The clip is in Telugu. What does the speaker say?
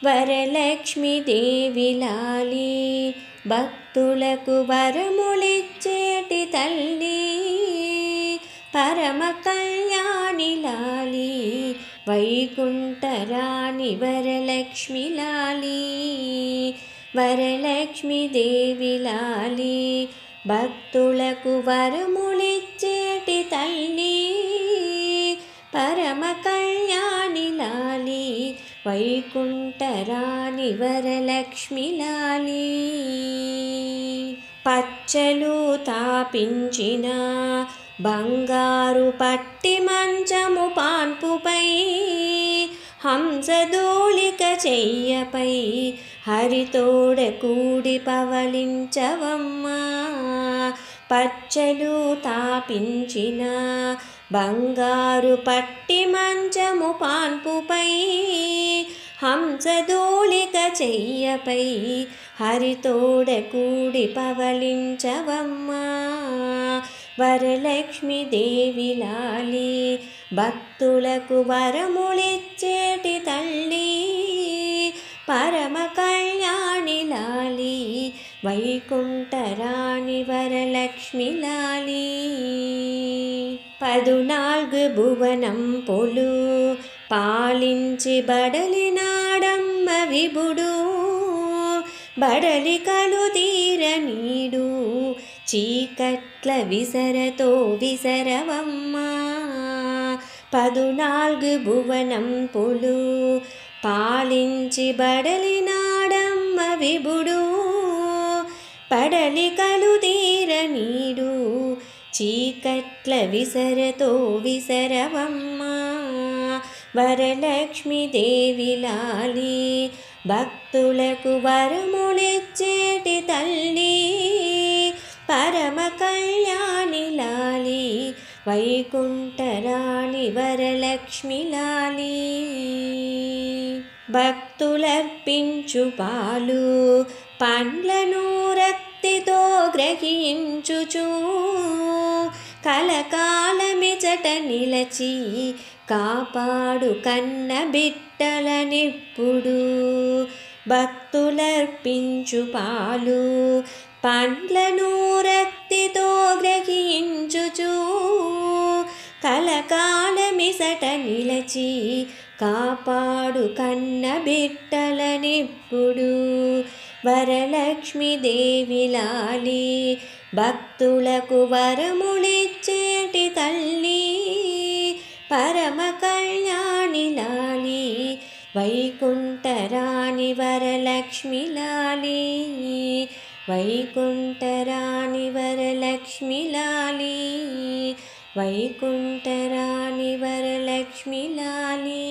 వరలక్ష్మీదేవి లాలి భక్తులకు వరములిచ్చేటి తల్లి, పరమ కళ్యాణి లాలి వైకుంఠరాణి వరలక్ష్మి లాలి. వరలక్ష్మీదేవి లాలి భక్తులకు వరములిచ్చేటి తల్లి, పరమ కళ్యాణి లాలి వైకుంఠరాణి వరలక్ష్మి లాలి. పచ్చలు తాపించిన బంగారు పట్టి మంచము పాన్పుపై, హంసదోళిక చెయ్యపై హరితోడ కూడి పవళించవమ్మా. పచ్చలు తాపించిన బంగారు పట్టి మంచము పాన్పుపై, హంసదోళిక చెయ్యపై హరితోడ కూడి పవళించవమ్మా. వరలక్ష్మీదేవి లాలి భక్తులకు వరములిచ్చేటి తల్లి, పరమ కళ్యాణి లాలి వైకుంఠరాణి వరలక్ష్మి లాలి. 14 భువనం పొలు పాలించి బడలినాడమ్మ విభుడు, బడలికలు తీర నీడు చీకట్ల విసరతో విసరవమ్మా. 14 భువనం పొలు పాలించి బడలినాడమ్మ విభుడు, బడలికలు తీర నీడు చీకట్ల విసరతో విసరవమ్మా. వరలక్ష్మీదేవి లాలి భక్తులకు వరములిచ్చేటి తల్లి, పరమ కళ్యాణి లాలి వైకుంఠరాణి వరలక్ష్మి లాలి. భక్తులర్పించు పాలు పండ్లను రక్తితో గ్రహించుచు, కలకాలమిచట నిలచి కాపాడు కన్న బిడ్డలనిప్పుడు. భక్తులర్పించు పాలు పండ్లను రక్తితో గ్రహించుచు, కలకాలమిసట నిలచి కాపాడు కన్న బిడ్డలనిప్పుడు. వరలక్ష్మీదేవి లాలి భక్తులకు వరములిచ్చేటి తల్లి, పరమ కళ్యాణి లాలి వైకుంఠరాణి వరలక్ష్మి లాలి. వైకుంఠరాణి వరలక్ష్మి లాలి, వైకుంఠరాణి వరలక్ష్మి లాలి.